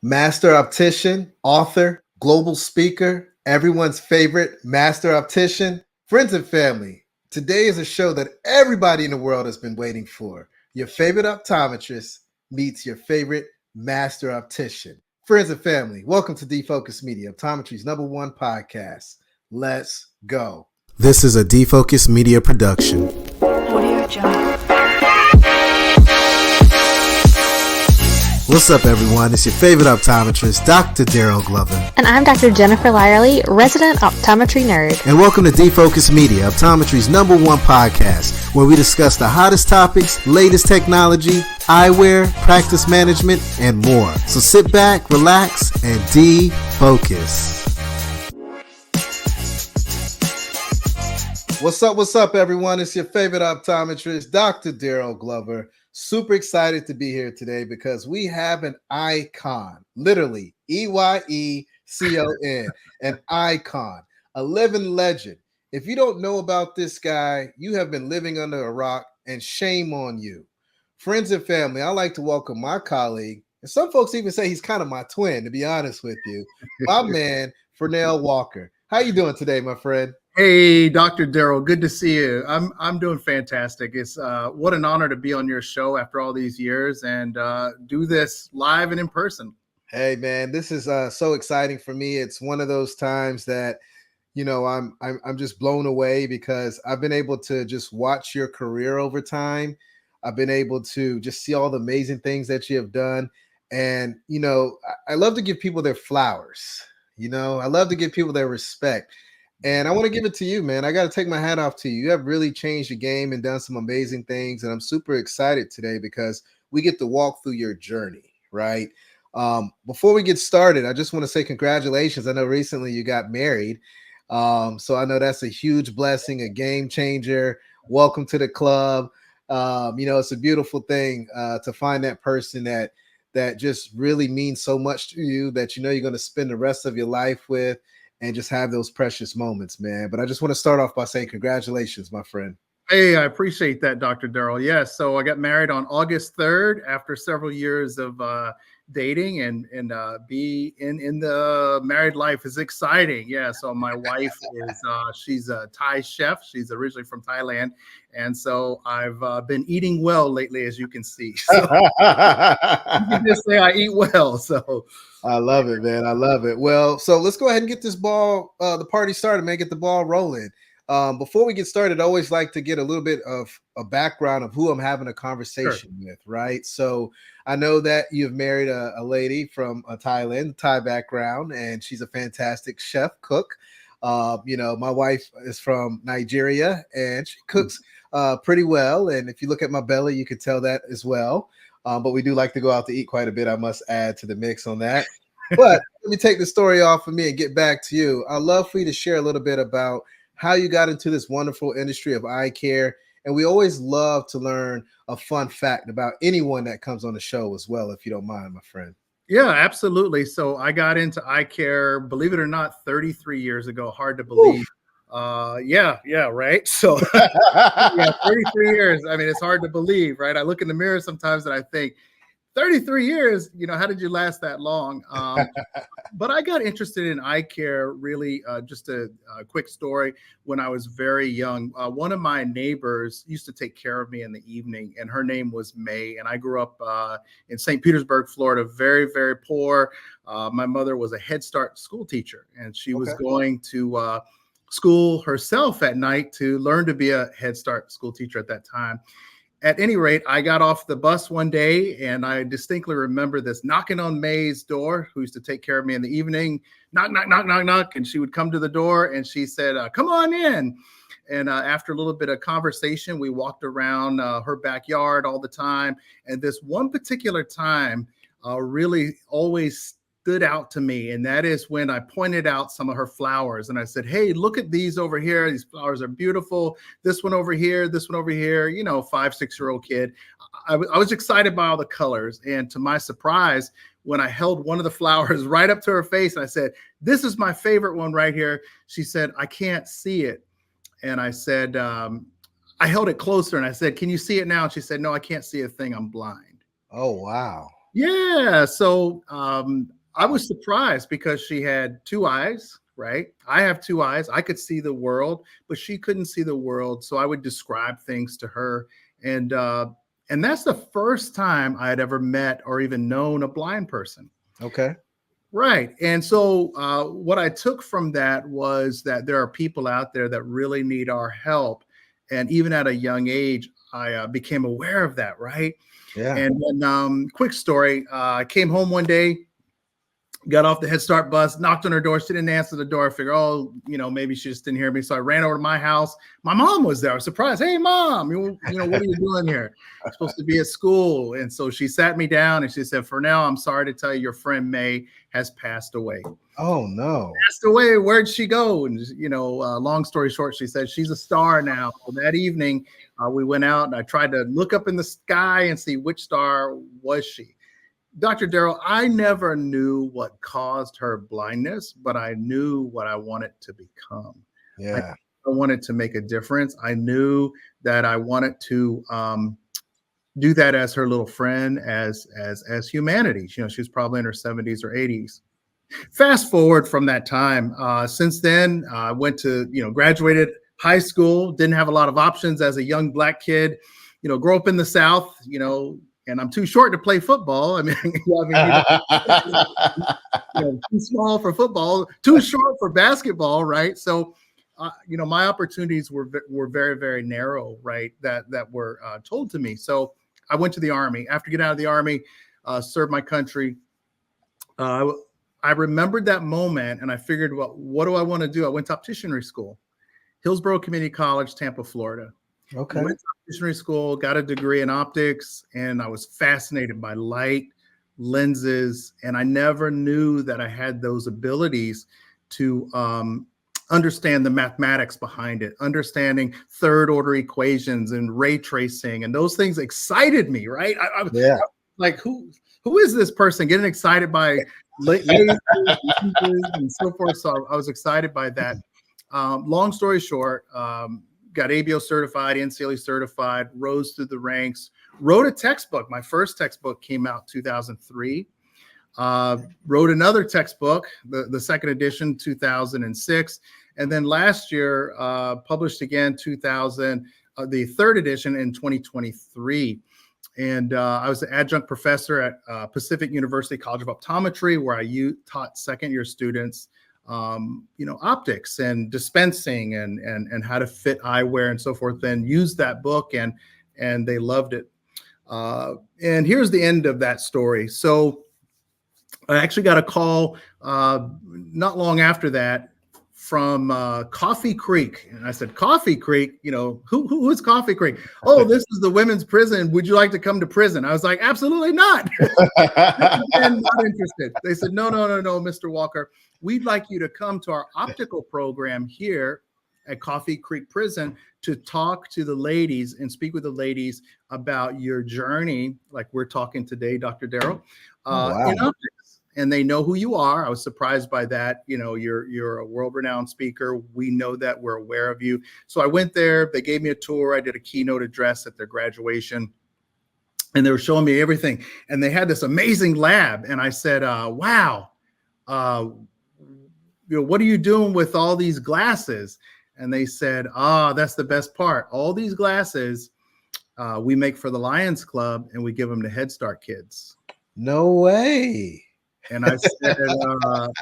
Master Optician, author, global speaker, everyone's favorite Master Optician, friends and family. Today is a show that everybody in the world has been waiting for. Your favorite optometrist meets your favorite Master Optician. Friends and family, welcome to Defocus Media, optometry's #1 podcast. Let's go. This is a Defocus Media production. Audio Jungle. What's up, everyone? It's your favorite optometrist, Dr. Darryl Glover. And I'm Dr. Jennifer Lyerly, resident optometry nerd. And welcome to Defocus Media, optometry's #1 podcast, where we discuss the hottest topics, latest technology, eyewear, practice management, and more. So sit back, relax, and defocus. What's up, everyone? It's your favorite optometrist, Dr. Darryl Glover. Super excited to be here today because we have an icon, literally EYECON, an icon, a living legend. If you don't know about this guy, you have been living under a rock, and shame on you. Friends and family, I'd like to welcome my colleague, and some folks even say he's kind of my twin, to be honest with you, my man, Phernell Walker. How you doing today, my friend? Hey, Dr. Darryl, good to see you. I'm doing fantastic. It's what an honor to be on your show after all these years and do this live and in person. Hey, man, this is so exciting for me. It's one of those times that, you know, I'm just blown away because I've been able to just watch your career over time. I've been able to just see all the amazing things that you have done. And, you know, I love to give people their flowers. You know, I love to give people their respect. And I want to give it to you, man. I got to take my hat off to you. You have really changed the game and done some amazing things. And I'm super excited today because we get to walk through your journey, right? Before we get started, I just want to say congratulations. I know recently you got married. So I know that's a huge blessing, a game changer. Welcome to the club. You know, it's a beautiful thing to find that person that just really means so much to you that you know you're going to spend the rest of your life with. And just have those precious moments, man. But I just want to start off by saying congratulations, my friend. Hey, I appreciate that, Dr. Darryl. Yes, so I got married on August 3rd after several years of dating and be in the married life is exciting. Yeah, so my wife is she's a Thai chef. She's originally from Thailand, and so I've been eating well lately, as you can see. So you can just say I eat well. So I love it, man. I love it. Well, so let's go ahead and get this ball, the party started, man. Get the ball rolling. Before we get started, I always like to get a little bit of a background of who I'm having a conversation with, right? So I know that you've married a lady from Thailand, Thai background, and she's a fantastic chef, cook. You know, my wife is from Nigeria, and she cooks pretty well. And if you look at my belly, you can tell that as well. But we do like to go out to eat quite a bit. I must add to the mix on that. But let me take the story off of me and get back to you. I'd love for you to share a little bit about how you got into this wonderful industry of eye care. And we always love to learn a fun fact about anyone that comes on the show as well, if you don't mind, my friend. Yeah, absolutely. So I got into eye care, believe it or not, 33 years ago. Hard to believe. Yeah, right. So yeah, 33 years. I mean, it's hard to believe, right? I look in the mirror sometimes and I think 33 years, you know, how did you last that long? But I got interested in eye care really just a quick story. When I was very young, one of my neighbors used to take care of me in the evening, and her name was May. And I grew up in St. Petersburg, Florida, very, very poor. My mother was a Head Start school teacher, and she was going to school herself at night to learn to be a Head Start school teacher at that time. At any rate, I got off the bus one day and I distinctly remember this knocking on May's door, who used to take care of me in the evening. Knock, knock, knock, knock, knock. And she would come to the door and she said, come on in. And after a little bit of conversation, we walked around her backyard all the time. And this one particular time really always stood out to me. And that is when I pointed out some of her flowers and I said, hey, look at these over here. These flowers are beautiful. This one over here, you know, 5, 6-year-old kid. I was excited by all the colors. And to my surprise, when I held one of the flowers right up to her face, and I said, this is my favorite one right here. She said, I can't see it. And I said, I held it closer and I said, can you see it now? And she said, no, I can't see a thing. I'm blind. Oh, wow. Yeah. So I was surprised because she had two eyes, right? I have two eyes. I could see the world, but she couldn't see the world. So I would describe things to her. And and that's the first time I had ever met or even known a blind person. Okay. Right. And so what I took from that was that there are people out there that really need our help. And even at a young age, I became aware of that. Right. Yeah. And then, quick story, I came home one day, got off the Head Start bus, knocked on her door. She didn't answer the door. I figured, oh, maybe she just didn't hear me. So I ran over to my house. My mom was there. I was surprised. Hey, Mom, what are you doing here? I'm supposed to be at school. And so she sat me down and she said, Phernell, I'm sorry to tell you, your friend May has passed away. Oh, no. Passed away. Where'd she go? And, long story short, she said she's a star now. So that evening, we went out and I tried to look up in the sky and see which star was she. Dr. Darryl, I never knew what caused her blindness, but I knew what I wanted to become. Yeah. I wanted to make a difference. I knew that I wanted to do that as her little friend, as humanity. She was probably in her 70s or 80s. Fast forward from that time. Since then, I went to, graduated high school, didn't have a lot of options as a young Black kid, grew up in the South, and I'm too short to play football. I mean, too small for football, too short for basketball, right? So, my opportunities were very, very narrow, right? That were told to me. So I went to the Army. After getting out of the Army, served my country. I remembered that moment, and I figured, well, what do I want to do? I went to opticianry school, Hillsborough Community College, Tampa, Florida. Okay. Went to opticianry school, got a degree in optics, and I was fascinated by light, lenses, and I never knew that I had those abilities to understand the mathematics behind it, understanding third order equations and ray tracing, and those things excited me, right? I like, who is this person getting excited by lasers and so forth? So I was excited by that. Long story short, got ABO certified, NCLE certified, rose through the ranks, wrote a textbook. My first textbook came out 2003. Wrote another textbook, the second edition, 2006. And then last year, published again, the third edition in 2023. And I was an adjunct professor at Pacific University College of Optometry, where I taught second-year students optics and dispensing and how to fit eyewear and so forth, and used that book and they loved it. And here's the end of that story. So I actually got a call not long after that from Coffee Creek. And I said, Coffee Creek, who is Coffee Creek? Oh, this is the women's prison. Would you like to come to prison? I was like, absolutely not. And not interested. They said, no, Mr. Walker. We'd like you to come to our optical program here at Coffee Creek Prison to talk to the ladies and speak with the ladies about your journey, like we're talking today, Dr. Darryl, in optics. And they know who you are. I was surprised by that. You're a world-renowned speaker. We know that. We're aware of you. So I went there. They gave me a tour. I did a keynote address at their graduation. And they were showing me everything. And they had this amazing lab. And I said, wow, what are you doing with all these glasses? And they said, that's the best part. All these glasses we make for the Lions Club, and we give them to Head Start kids. No way. And I said,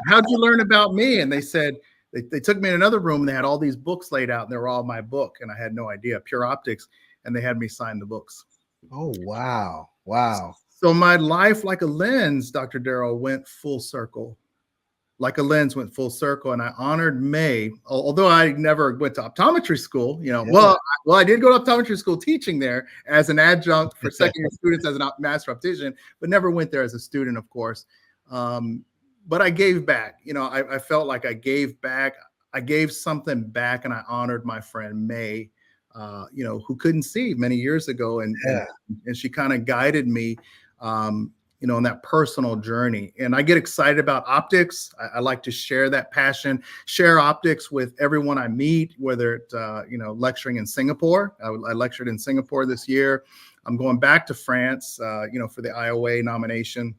how'd you learn about me? And they said, they took me in another room and they had all these books laid out and they were all my book. And I had no idea, Pure Optics. And they had me sign the books. Oh, wow. Wow. So my life, like a lens, Dr. Darryl, went full circle. Like a lens went full circle. And I honored May, although I never went to optometry school, well, I did go to optometry school teaching there as an adjunct for second-year students as a master optician, but never went there as a student, of course. But I gave back. I felt like I gave back. I gave something back, and I honored my friend May, who couldn't see many years ago, and she kind of guided me, on that personal journey. And I get excited about optics. I like to share that passion, share optics with everyone I meet, whether it's lecturing in Singapore. I lectured in Singapore this year. I'm going back to France, for the IOA nomination,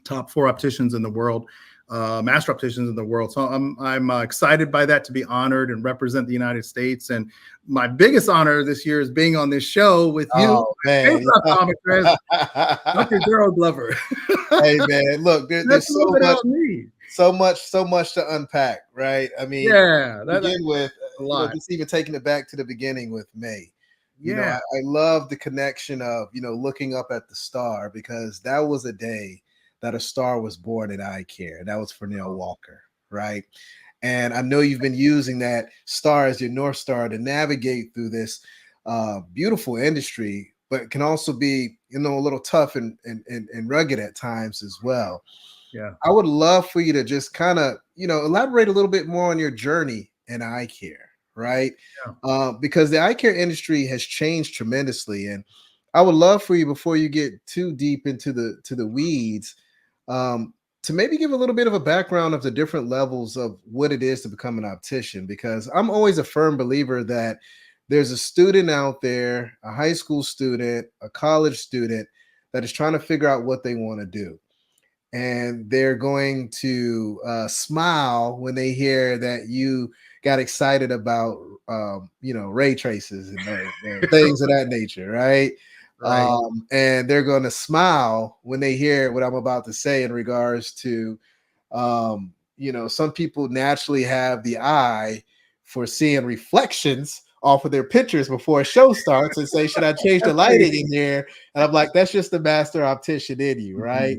top 4 opticians in the world, master opticians in the world. So I'm excited by that, to be honored and represent the United States. And my biggest honor this year is being on this show with you, Oh man, optometrist, Dr. Darryl Glover. Hey man, look, there's That's a little bit about me. so much to unpack, right? I mean, Yeah, begin with a lot. just even taking it back to the beginning with May. Yeah, I love the connection of looking up at the star, because that was a day that a star was born in eye care. That was Phernell Walker, right? And I know you've been using that star as your North Star to navigate through this beautiful industry, but it can also be, a little tough and rugged at times as well. yeah. I would love for you to just kind of, elaborate a little bit more on your journey in eye care, right? Because the eye care industry has changed tremendously. And I would love for you, before you get too deep into the weeds, to maybe give a little bit of a background of the different levels of what it is to become an optician, because I'm always a firm believer that there's a student out there, a high school student, a college student, that is trying to figure out what they want to do. And they're going to smile when they hear that you got excited about, ray traces and things of that nature, right? Right. And they're going to smile when they hear what I'm about to say in regards to, some people naturally have the eye for seeing reflections off of their pictures before a show starts and say, should I change the lighting in here? And I'm like, that's just the master optician in you, right?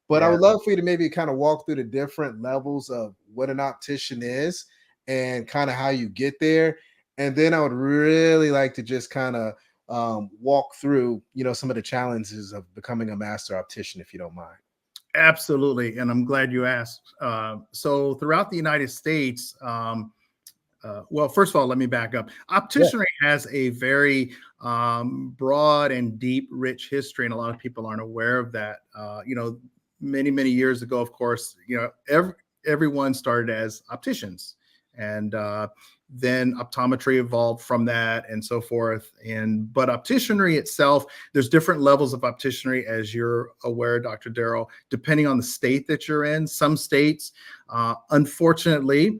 But I would love for you to maybe kind of walk through the different levels of what an optician is and kind of how you get there. And then I would really like to just kind of walk through, some of the challenges of becoming a master optician, if you don't mind. Absolutely. And I'm glad you asked. So throughout the United States, well, first of all, let me back up. Opticianry has a very broad and deep, rich history, and a lot of people aren't aware of that. Many years ago, of course, everyone started as opticians, and then optometry evolved from that, and so forth. But opticianry itself, there's different levels of opticianry, as you're aware, Dr. Darryl, depending on the state that you're in. Some states, unfortunately,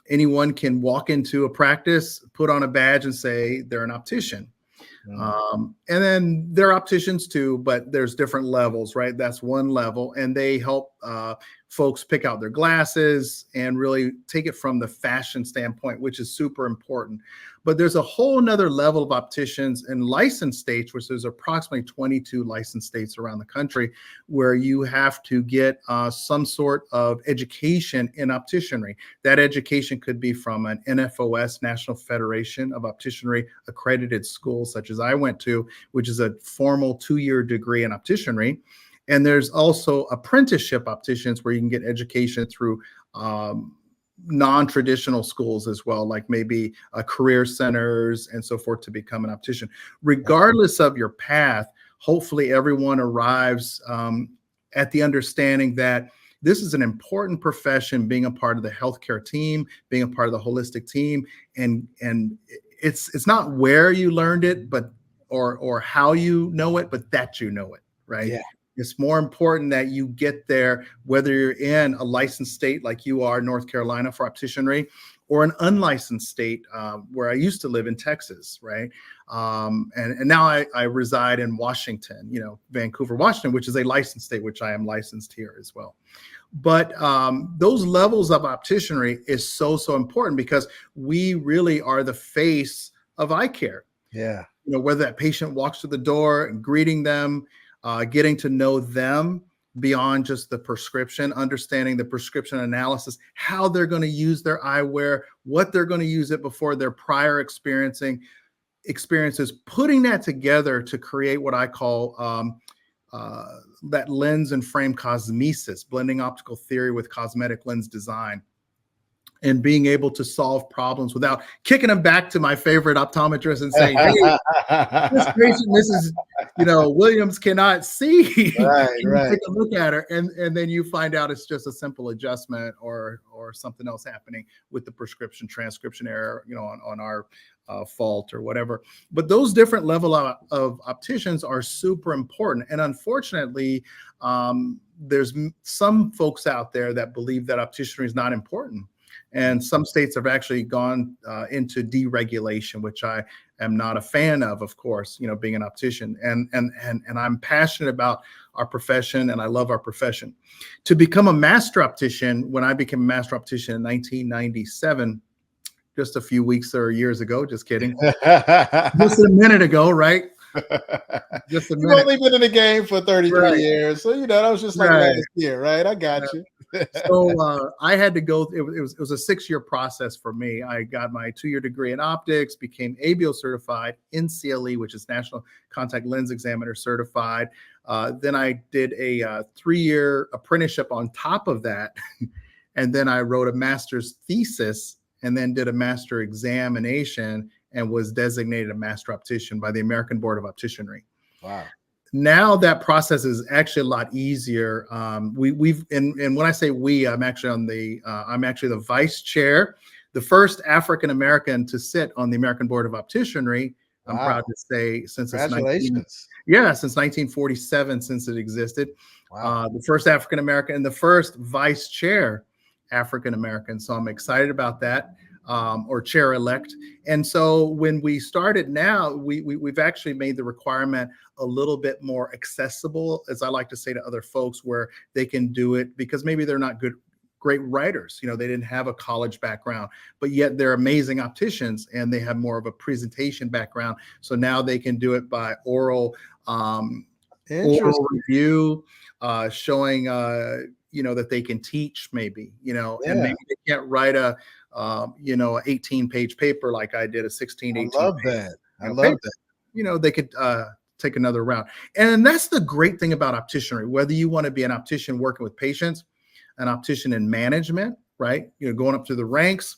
anyone can walk into a practice, put on a badge, and say they're an optician. And then they're opticians too, but there's different levels, right? That's one level, and they help folks pick out their glasses and really take it from the fashion standpoint, which is super important. But there's a whole nother level of opticians in licensed states, which there's approximately 22 licensed states around the country, where you have to get some sort of education in opticianry. That education could be from an NFOS, National Federation of Opticianry accredited school, such as I went to, which is a formal 2-year degree in opticianry. And there's also apprenticeship opticians, where you can get education through non-traditional schools as well, like maybe career centers and so forth, to become an optician. Regardless of your path, hopefully everyone arrives at the understanding that this is an important profession, being a part of the healthcare team, being a part of the holistic team. And it's not where you learned it, but or how you know it, but that you know it, right? Yeah. It's more important that you get there, whether you're in a licensed state like you are, North Carolina, for opticianry, or an unlicensed state where I used to live in Texas, right? And now I reside in Washington, Vancouver, Washington, which is a licensed state, which I am licensed here as well. But those levels of opticianry is so important, because we really are the face of eye care. Yeah. Whether that patient walks through the door and greeting them, getting to know them beyond just the prescription, understanding the prescription analysis, how they're going to use their eyewear, what they're going to use it before, their prior experiences, putting that together to create what I call that lens and frame cosmesis, blending optical theory with cosmetic lens design, and being able to solve problems without kicking them back to my favorite optometrist and saying, hey, this patient misses Williams cannot see. Right, You right. take a look at her, and then you find out it's just a simple adjustment or something else happening with the prescription transcription error, on our fault or whatever. But those different level of opticians are super important. And unfortunately, there's some folks out there that believe that opticianry is not important. And some states have actually gone into deregulation, which I am not a fan of course, being an optician. And I'm passionate about our profession, and I love our profession. To become a master optician, when I became a master optician in 1997, just a few weeks or years ago, just kidding. Just a minute ago, right? Just a minute. You've only been in the game for 33 years. So, that was just like last year, right? I got you. So I had to go, it was a 6-year process for me. I got my 2-year degree in optics, became ABO certified, NCLE, which is National Contact Lens Examiner certified. Then I did a 3-year apprenticeship on top of that. And then I wrote a master's thesis and then did a master examination and was designated a master optician by the American Board of Opticianry. Wow. Now that process is actually a lot easier. And when I say we, I'm actually the vice chair, the first African American to sit on the American Board of Opticianry. I'm proud to say, since it's 1947, since it existed. Wow. The first African American and the first vice chair African American. So I'm excited about that. Or chair elect. And so when we started now, we've actually made the requirement a little bit more accessible, as I like to say to other folks, where they can do it because maybe they're not great writers. They didn't have a college background, but yet they're amazing opticians and they have more of a presentation background. So now they can do it by oral review, showing, that they can teach maybe, and maybe they can't write a 18-page paper like I did, a 16, 18. I love that. I love that. They could take another route. And that's the great thing about opticianry, whether you want to be an optician working with patients, an optician in management, right? Going up through the ranks.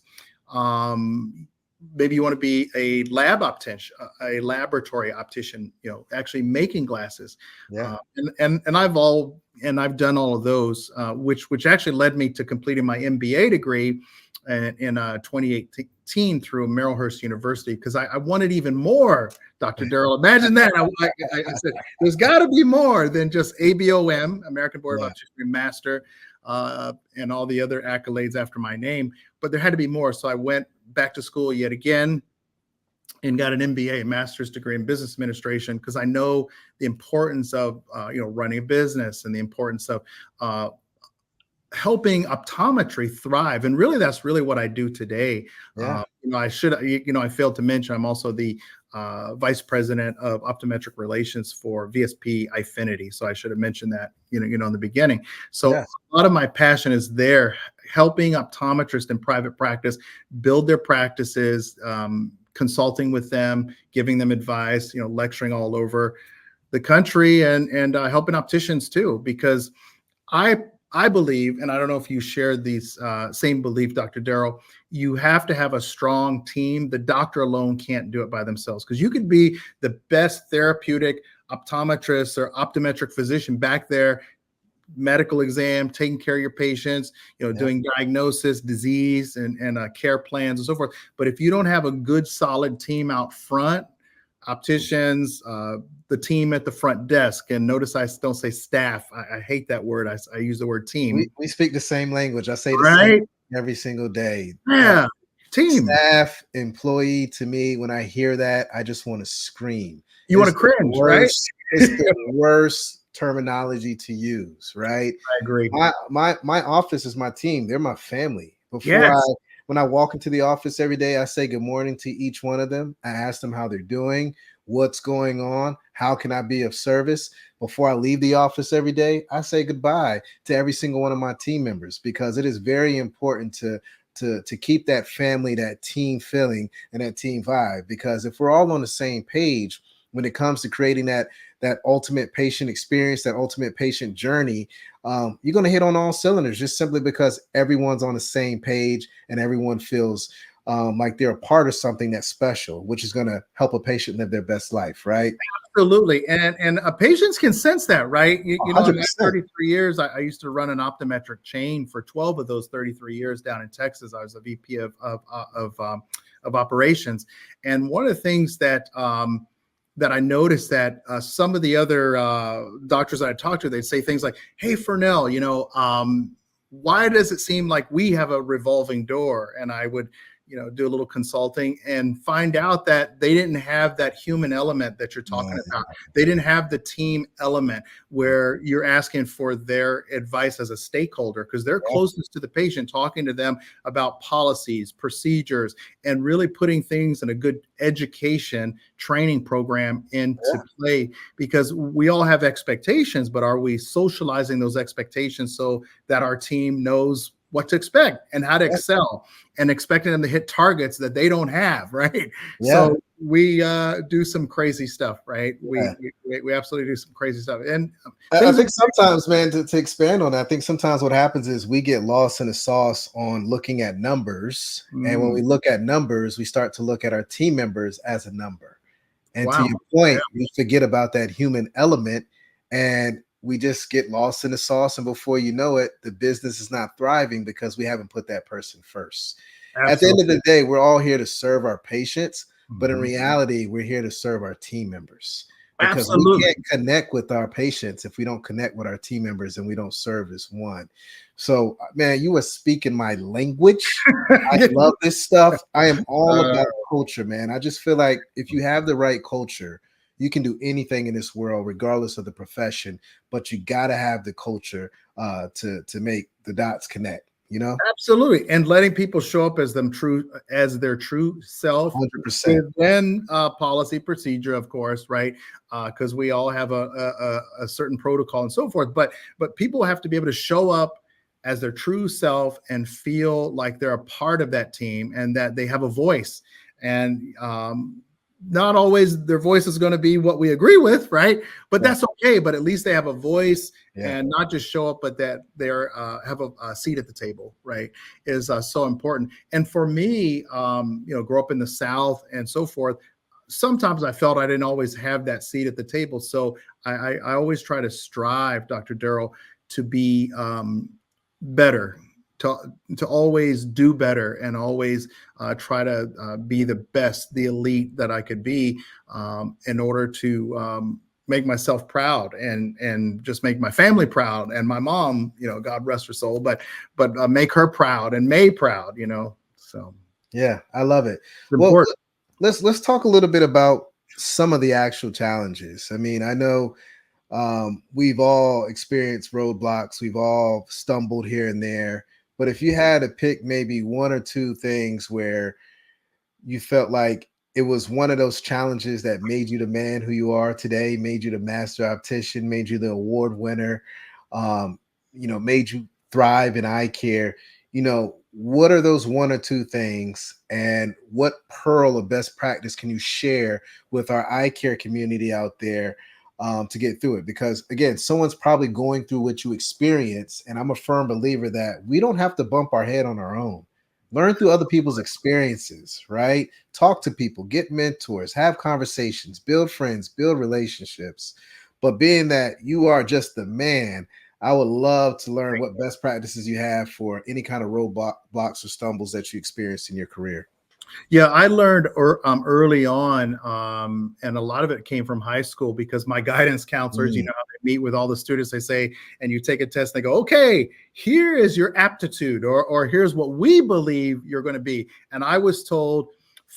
Maybe you want to be a lab optician, a laboratory optician, actually making glasses. Yeah. And I've done all of those, which actually led me to completing my MBA degree in 2018 through Marylhurst University, because I wanted even more, Dr. Darryl. Imagine that. I said, there's got to be more than just ABOM, American Board of Opticianry Master, and all the other accolades after my name. But there had to be more. So I went back to school yet again and got an MBA, a master's degree in business administration, because I know the importance of running a business and the importance of helping optometry thrive. And really, that's really what I do today. I failed to mention, I'm also the vice president of optometric relations for VSP Eyefinity. So I should have mentioned that, in the beginning. So a lot of my passion is there, helping optometrists in private practice build their practices, consulting with them, giving them advice, lecturing all over the country, and helping opticians too, because I believe, and I don't know if you share these same belief, Dr. Darryl, you have to have a strong team. The doctor alone can't do it by themselves, because you could be the best therapeutic optometrist or optometric physician back there, medical exam, taking care of your patients, doing diagnosis, disease, and care plans and so forth. But if you don't have a good, solid team out front, opticians, the team at the front desk, and notice I don't say staff. I hate that word. I use the word team. We speak the same language. I say the same every single day. Yeah, team. Staff, employee, to me, when I hear that, I just want to scream. You want to cringe, right? It's the worst terminology to use, right? I agree. My office is my team. They're my family. When I walk into the office every day, I say good morning to each one of them. I ask them how they're doing, what's going on, how can I be of service. Before I leave the office every day, I say goodbye to every single one of my team members, because it is very important to keep that family, that team feeling, and that team vibe. Because if we're all on the same page when it comes to creating that ultimate patient experience, that ultimate patient journey, you're going to hit on all cylinders, just simply because everyone's on the same page and everyone feels like they're a part of something that's special, which is going to help a patient live their best life, right? Absolutely. And patients can sense that, right? You know, in my 100%. 33 years, I used to run an optometric chain for 12 of those 33 years down in Texas. I was a VP of operations. And one of the things that that I noticed that some of the other doctors that I talked to, they'd say things like, "Hey, Phernell, you know, why does it seem like we have a revolving door?" And I would, you know, do a little consulting and find out that they didn't have that human element that you're talking about. They didn't have the team element where you're asking for their advice as a stakeholder, because they're closest to the patient, talking to them about policies, procedures, and really putting things in a good education training program into play, because we all have expectations, but are we socializing those expectations so that our team knows what to expect and how to excel, and expecting them to hit targets that they don't have, right? So we do some crazy stuff, right? We absolutely do some crazy stuff. And I think sometimes, man, to expand on that, I think sometimes what happens is we get lost in the sauce on looking at numbers. And when we look at numbers, we start to look at our team members as a number. And to your point, we forget about that human element, and we just get lost in the sauce. And before you know it, the business is not thriving because we haven't put that person first. Absolutely. At the end of the day, we're all here to serve our patients, but in reality, we're here to serve our team members. Because we can't connect with our patients if we don't connect with our team members and we don't serve as one. So, man, you are speaking my language. I love this stuff. I am all about culture, man. I just feel like if you have the right culture, you can do anything in this world, regardless of the profession, but you got to have the culture to make the dots connect. You know, absolutely, and letting people show up as their true self. 100%. Then policy, procedure, of course, right? Because we all have a certain protocol and so forth. But people have to be able to show up as their true self and feel like they're a part of that team and that they have a voice. And not always their voice is going to be what we agree with, right? But that's okay. But at least they have a voice, and not just show up, but that they're have a seat at the table, right? Is so important. And for me, you know, grow up in the South and so forth, sometimes I felt I didn't always have that seat at the table. So I always try to strive, Dr. Darryl, to be better, to always do better, and always try to be the best, the elite that I could be, in order to make myself proud and just make my family proud, and my mom, you know, God rest her soul, but make her proud and May proud, you know. So yeah, I love it. Well, let's talk a little bit about some of the actual challenges. I mean, I know we've all experienced roadblocks, we've all stumbled here and there. But if you had to pick maybe one or two things where you felt like it was one of those challenges that made you the man who you are today, made you the master optician, made you the award winner, you know, made you thrive in eye care, you know, what are those one or two things, and what pearl of best practice can you share with our eye care community out there to get through it? Because again, someone's probably going through what you experience, and I'm a firm believer that we don't have to bump our head on our own. Learn through other people's experiences, right? Talk to people, get mentors, have conversations, build friends, build relationships. But being that you are just the man, I would love to learn what best practices you have for any kind of roadblocks or stumbles that you experienced in your career. Yeah, I learned early on, and a lot of it came from high school, because my guidance counselors, you know, they meet with all the students, they say, and you take a test, they go, okay, here is your aptitude, or here's what we believe you're going to be. And I was told,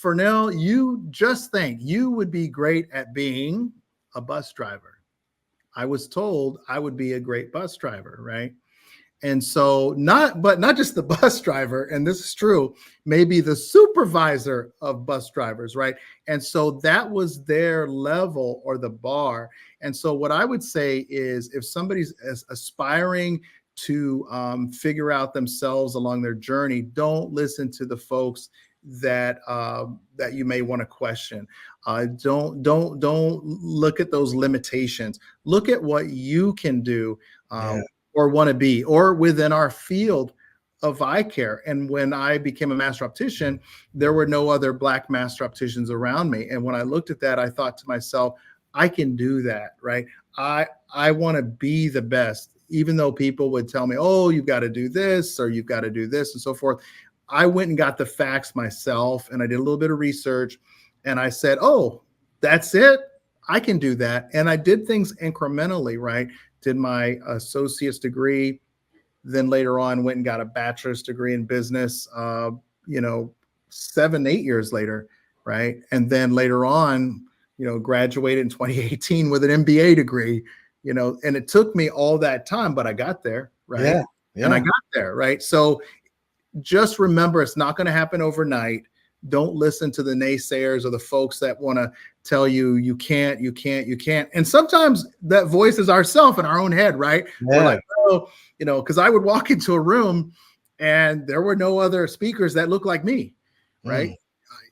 Phernell, you just think you would be great at being a bus driver. I was told I would be a great bus driver, right? And so not just the bus driver, and this is true, maybe the supervisor of bus drivers, right? And so that was their level or the bar. And so what I would say is, if somebody's aspiring to figure out themselves along their journey, don't listen to the folks that that you may want to question. Don't look at those limitations. Look at what you can do. Or want to be, or within our field, of eye care. And when I became a master optician, there were no other Black master opticians around me. And when I looked at that, I thought to myself, I can do that, right? I want to be the best, even though people would tell me, oh, you've got to do this or you've got to do this and so forth. I went and got the facts myself, and I did a little bit of research, and I said, oh, that's it. I can do that. And I did things incrementally, right? Did my associate's degree, then later on went and got a bachelor's degree in business, 7, 8 years later, right? And then later on, graduated in 2018 with an MBA degree, and it took me all that time, but I got there, right? Yeah, yeah. And I got there, right? So just remember, it's not going to happen overnight. Don't listen to the naysayers or the folks that want to tell you, you can't. And sometimes that voice is ourself in our own head, right? Yeah. We're like, oh, because I would walk into a room and there were no other speakers that looked like me, right?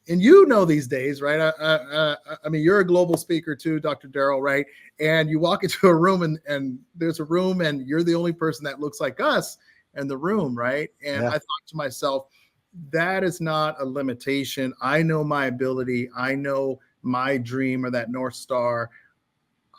And these days, right? I mean, you're a global speaker too, Dr. Darryl, right? And you walk into a room and there's a room and you're the only person that looks like us in the room, right? And I thought to myself, that is not a limitation. I know my ability. I know my dream or that North Star.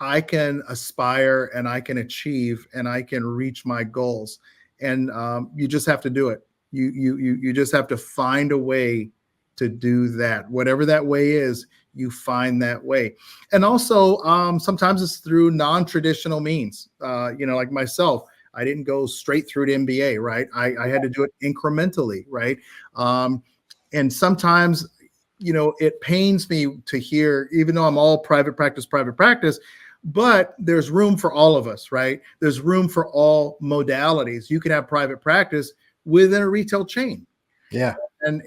I can aspire and I can achieve and I can reach my goals. And you just have to do it. You just have to find a way to do that. Whatever that way is, you find that way. And also, sometimes it's through non-traditional means. Like myself, I didn't go straight through to MBA, right? I had to do it incrementally, right? And sometimes, it pains me to hear, even though I'm all private practice, but there's room for all of us, right? There's room for all modalities. You can have private practice within a retail chain. Yeah.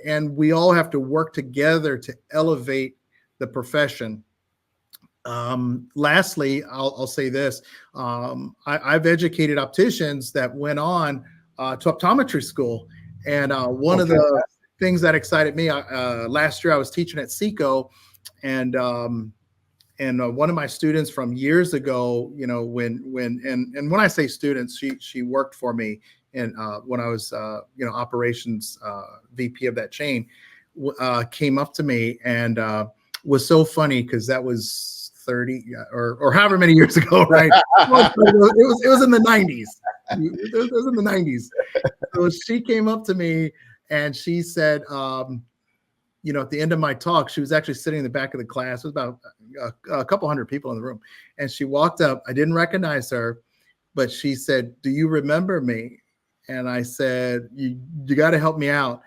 And we all have to work together to elevate the profession. Lastly, I'll say this. I've educated opticians that went on to optometry school. And one of the things that excited me, last year I was teaching at SECO, and one of my students from years ago, when I say students, she worked for me, and when I was operations VP of that chain, came up to me and was so funny because that was 30 or however many years ago, right? It was in the 90s. It was in the 90s. So she came up to me and she said, at the end of my talk, she was actually sitting in the back of the class. It was about a couple hundred people in the room. And she walked up. I didn't recognize her, but she said, "Do you remember me?" And I said, you got to help me out.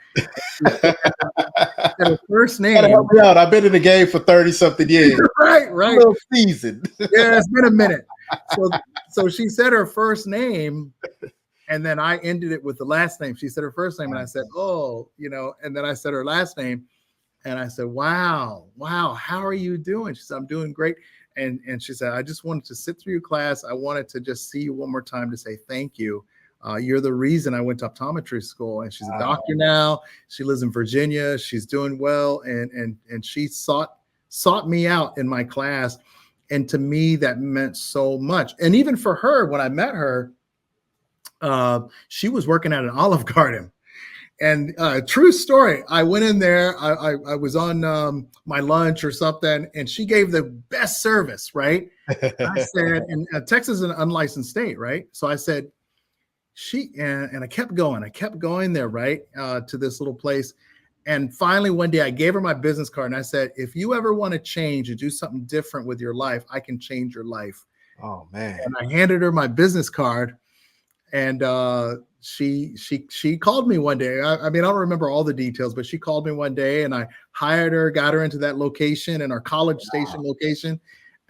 Her first name. Gotta help me out. I've been in the game for 30-something years. Right. A little seasoned. Yeah, it's been a minute. So she said her first name, and then I ended it with the last name. She said her first name, and I said, "Oh, and then I said her last name, and I said, wow, how are you doing?" She said, "I'm doing great." And she said, "I just wanted to sit through your class. I wanted to just see you one more time to say thank you. You're the reason I went to optometry school." And she's a doctor now. She lives in Virginia. She's doing well. And she sought me out in my class. And to me, that meant so much. And even for her, when I met her, she was working at an Olive Garden. And true story, I went in there, I was on my lunch or something, and she gave the best service, right? I said, and Texas is an unlicensed state, right? So I said, and I kept going there, right, to this little place. And finally, one day I gave her my business card and I said, "If you ever want to change and do something different with your life, I can change your life." Oh, man. And I handed her my business card, and she called me one day. I mean, I don't remember all the details, but she called me one day and I hired her, got her into that location and our College Station location.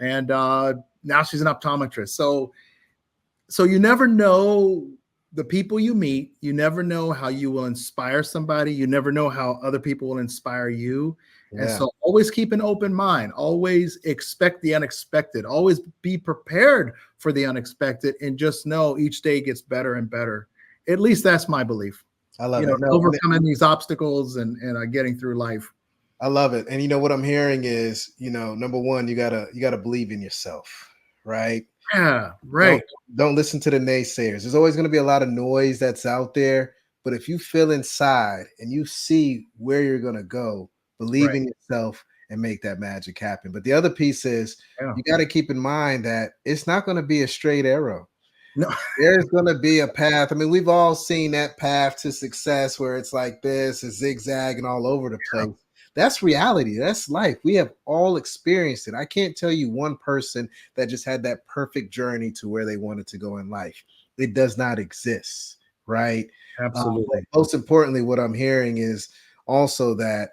And now she's an optometrist. So you never know the people you meet. You never know how you will inspire somebody. You never know how other people will inspire you. Yeah. And so always keep an open mind. Always expect the unexpected. Always be prepared for the unexpected, and just know each day gets better and better. At least that's my belief. I love it. Overcoming these obstacles and getting through life. I love it. And what I'm hearing is, number one, you gotta believe in yourself, right? Yeah, right. Don't listen to the naysayers. There's always going to be a lot of noise that's out there, But if you feel inside and you see where you're going to go, believe Right. in yourself and make that magic happen. But the other piece is Yeah. you got to keep in mind that it's not going to be a straight arrow. No. There's going to be a path. I mean, we've all seen that path to success where it's like this, a zigzag and all over the place. That's reality. That's life. We have all experienced it. I can't tell you one person that just had that perfect journey to where they wanted to go in life. It does not exist, right? Absolutely. Most importantly, what I'm hearing is also that,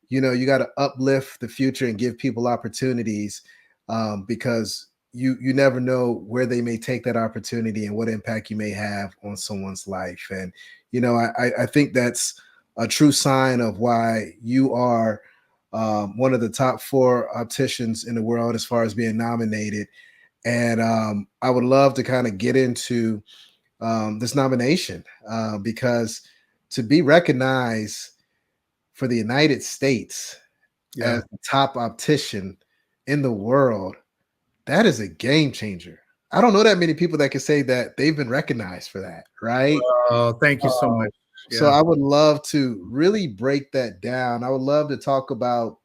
you know, you got to uplift the future and give people opportunities, because you never know where they may take that opportunity and what impact you may have on someone's life. And, you know, I think that's a true sign of why you are one of the top 4 opticians in the world as far as being nominated. And I would love to kind of get into this nomination, because to be recognized for the United States as the top optician in the world, that is a game changer. I don't know that many people that can say that they've been recognized for that, right? Oh, thank you so much. So I would love to really break that down. I would love to talk about,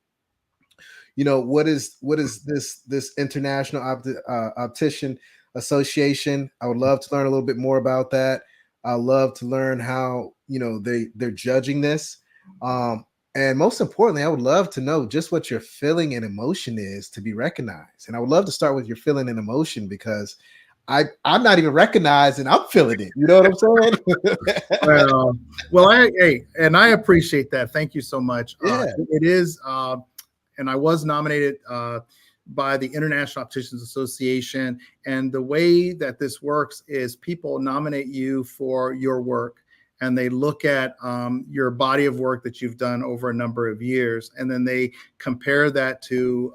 you know, what is this International Optician Association. I would love to learn a little bit more about that. I love to learn how, you know, they're judging this. And most importantly, I would love to know just what your feeling and emotion is to be recognized. And I would love to start with your feeling and emotion, because I'm not even recognized and I'm feeling it. You know what I'm saying? Well, I appreciate that. Thank you so much. Yeah. It is, and I was nominated by the International Opticians Association. And the way that this works is people nominate you for your work, and they look at your body of work that you've done over a number of years, and then they compare that to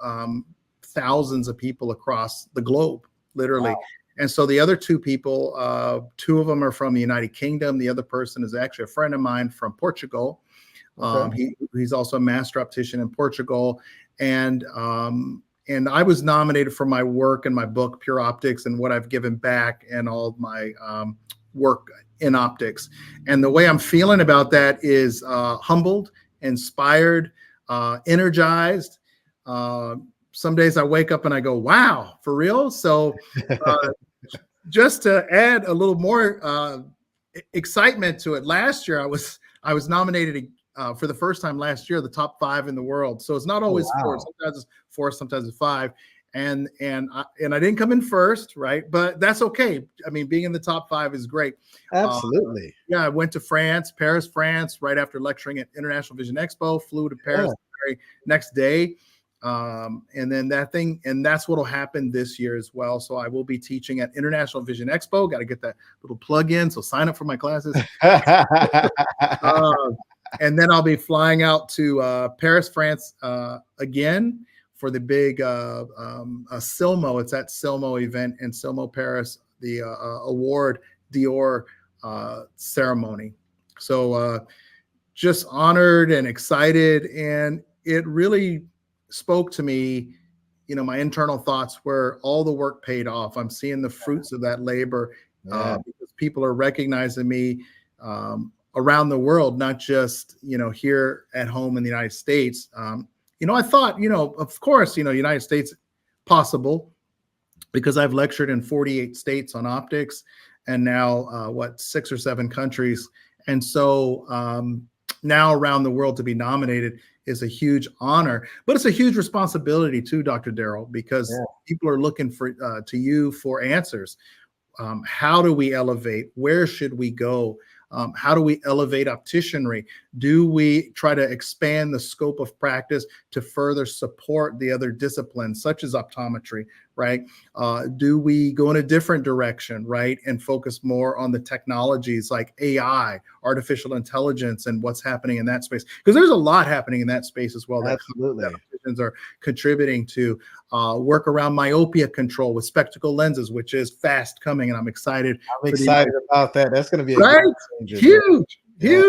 thousands of people across the globe, literally. Wow. And so the other 2 people, 2 of them are from the United Kingdom. The other person is actually a friend of mine from Portugal. Okay. He's also a master optician in Portugal. And I was nominated for my work and my book, Pure Optics, and what I've given back and all of my work in optics. And the way I'm feeling about that is humbled, inspired, energized. Some days I wake up and I go, wow, for real? So just to add a little more excitement to it, last year I was nominated for the first time last year, the top 5 in the world. So it's not always 4, sometimes it's 4, sometimes it's 5. And I didn't come in first, right? But that's okay. I mean, being in the top 5 is great. Absolutely. I went to France, Paris, France, right after lecturing at International Vision Expo, flew to Paris the very next day. And then that's what will happen this year as well. So I will be teaching at International Vision Expo. Got to get that little plug in. So sign up for my classes. And then I'll be flying out to Paris, France again for the big Silmo. It's that Silmo event in Silmo, Paris, the award Dior ceremony. So just honored and excited. And it really spoke to me, you know, my internal thoughts where all the work paid off. I'm seeing the fruits of that labor because people are recognizing me around the world, not just, you know, here at home in the United States. You know, I thought, you know, of course, you know, United States possible because I've lectured in 48 states on optics and now 6 or 7 countries. And so now around the world to be nominated is a huge honor, but it's a huge responsibility too, Dr. Darryl, because people are looking for to you for answers. How do we elevate? Where should we go? How do we elevate opticianry? Do we try to expand the scope of practice to further support the other disciplines, such as optometry, right? Do we go in a different direction, right? And focus more on the technologies like AI, artificial intelligence, and what's happening in that space? Because there's a lot happening in that space as well. Absolutely. That opticians are contributing to work around myopia control with spectacal lenses, which is fast coming, and I'm excited. I'm excited about that. That's going to be a right? Changer, huge. Yeah.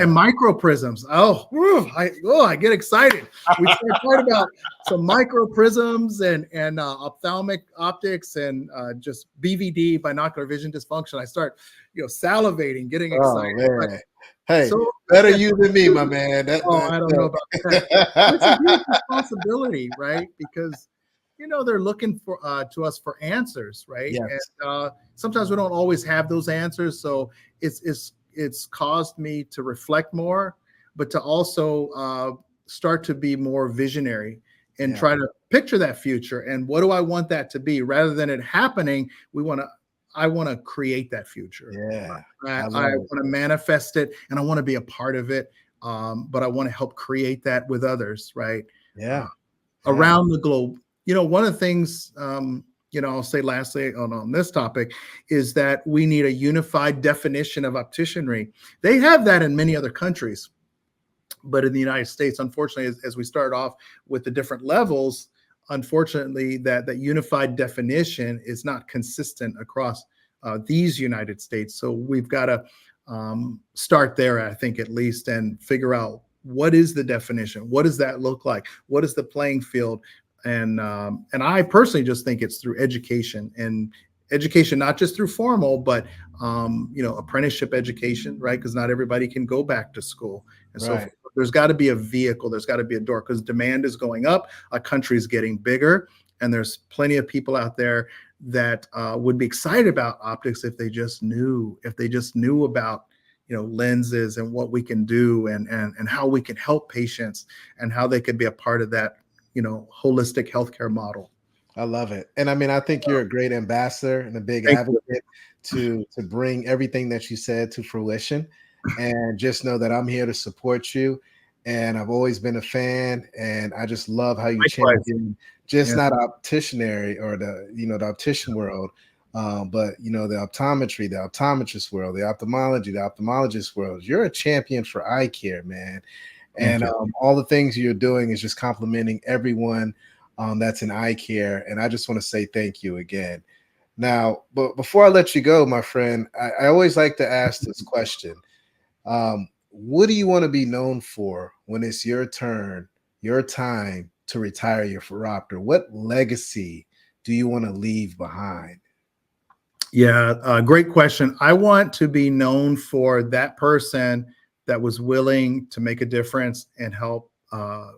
And micro prisms. I get excited. We talked about some micro prisms and ophthalmic optics and just BVD, binocular vision dysfunction. I start, you know, salivating, getting excited. Hey, So better yeah, you than me, my man. oh, I don't know about that. But it's a huge responsibility, right? Because they're looking for to us for answers, right? Yes. And sometimes we don't always have those answers. So it's caused me to reflect more, but to also start to be more visionary and Yeah. try to picture that future. And what do I want that to be? Rather than it happening, I want to create that future. Yeah. I love it. want to manifest it, and I want to be a part of it. But I want to help create that with others, right? Yeah. Around the globe. One of the things, I'll say lastly on this topic is that we need a unified definition of opticianry. They have that in many other countries, but in the United States, unfortunately, as we start off with the different levels, unfortunately, that unified definition is not consistent across these United States. So we've got to start there, I think, at least, and figure out what is the definition, what does that look like, what is the playing field, and I personally just think it's through education, and education not just through formal, but apprenticeship education, right? Because not everybody can go back to school, and so Right. there's got to be a vehicle, there's got to be a door, because demand is going up, a country's getting bigger, and there's plenty of people out there that would be excited about optics if they just knew about lenses and what we can do, and how we can help patients, and how they could be a part of that holistic healthcare model. I love it. And I mean, I think you're a great ambassador and a big Thank you. advocate to bring everything that you said to fruition. And just know that I'm here to support you. And I've always been a fan. And I just love how you Likewise. champion just Yeah. not opticianary or the optician world, but the optometry, the optometrist world, the ophthalmology, the ophthalmologist world. You're a champion for eye care, man. Thank And you. all the things you're doing is just complimenting everyone that's in eye care. And I just want to say thank you again. Now, but before I let you go, my friend, I always like to ask this question. What do you want to be known for when it's your turn, your time to retire your phoropter? What legacy do you want to leave behind? Yeah, great question. I want to be known for that person that was willing to make a difference and help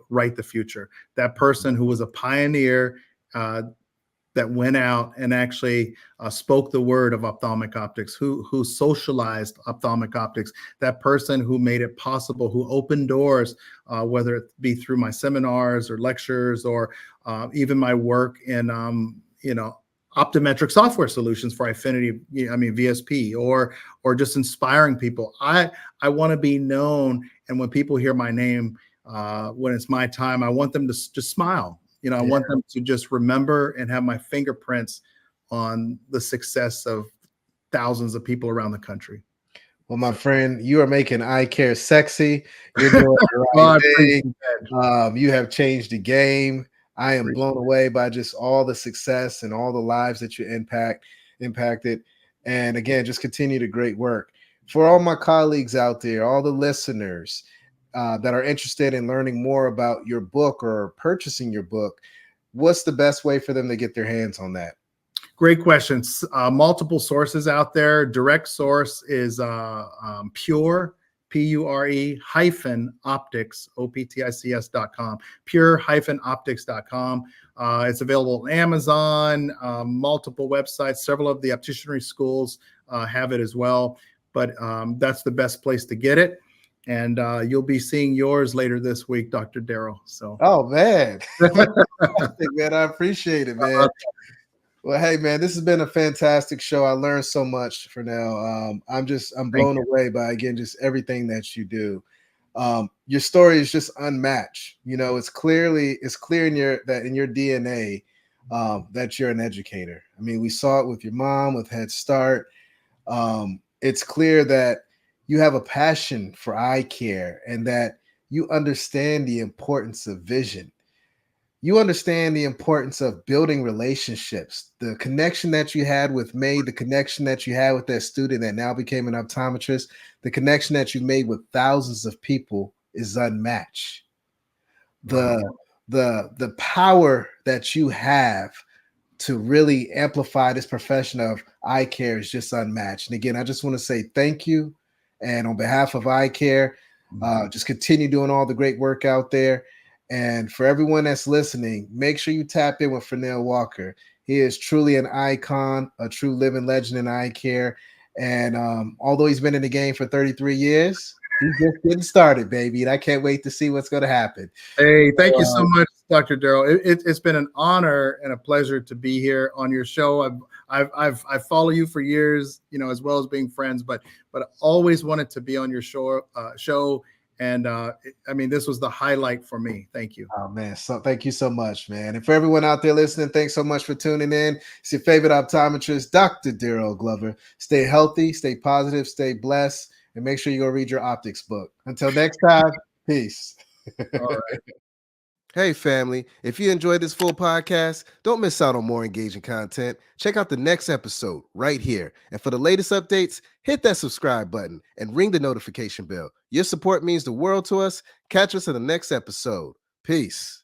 write the future. That person who was a pioneer, that went out and actually spoke the word of ophthalmic optics, who socialized ophthalmic optics, that person who made it possible, who opened doors, whether it be through my seminars or lectures, or even my work in optometric software solutions for Affinity, VSP, or just inspiring people. I want to be known, and when people hear my name, when it's my time, I want them to just smile. I want them to just remember and have my fingerprints on the success of thousands of people around the country. Well, my friend, you are making eye care sexy. You're doing the Oh, I right appreciate thing. that. You have changed the game. I am blown away by just all the success and all the lives that you impacted. And again, just continue the great work. For all my colleagues out there, all the listeners that are interested in learning more about your book or purchasing your book, what's the best way for them to get their hands on that? Great questions. Multiple sources out there. Direct source is Pure, Pure hyphen optics, optics.com, pure hyphen optics.com. It's available on Amazon, multiple websites. Several of the opticianry schools have it as well, but that's the best place to get it. And you'll be seeing yours later this week, Dr. Darryl. So, Oh, man. Man, I appreciate it, man. Well, hey, man, this has been a fantastic show. I learned so much, Phernell. I'm blown away by, again, just everything that you do. Your story is just unmatched. It's clear in your DNA that you're an educator. I mean, we saw it with your mom, with Head Start. It's clear that you have a passion for eye care and that you understand the importance of vision. You understand the importance of building relationships. The connection that you had with May, the connection that you had with that student that now became an optometrist, the connection that you made with thousands of people is unmatched. The power that you have to really amplify this profession of eye care is just unmatched. And again, I just want to say thank you. And on behalf of eye care, just continue doing all the great work out there. And for everyone that's listening, make sure you tap in with Phernell Walker. He is truly an icon, a true living legend in eye care. And although he's been in the game for 33 years, he's just getting started, baby. And I can't wait to see what's going to happen. Hey, thank you so much, Dr. Darryl. It's been an honor and a pleasure to be here on your show. I've followed you for years, as well as being friends, but always wanted to be on your show. And I mean, this was the highlight for me. Thank you. Oh man, so thank you so much, man. And for everyone out there listening, thanks so much for tuning in. It's your favorite optometrist, Dr. Darryl Glover. Stay healthy, stay positive, stay blessed, and make sure you go read your optics book. Until next time, peace. All right. Hey, family, if you enjoyed this full podcast, don't miss out on more engaging content. Check out the next episode right here. And for the latest updates, hit that subscribe button and ring the notification bell. Your support means the world to us. Catch us in the next episode. Peace.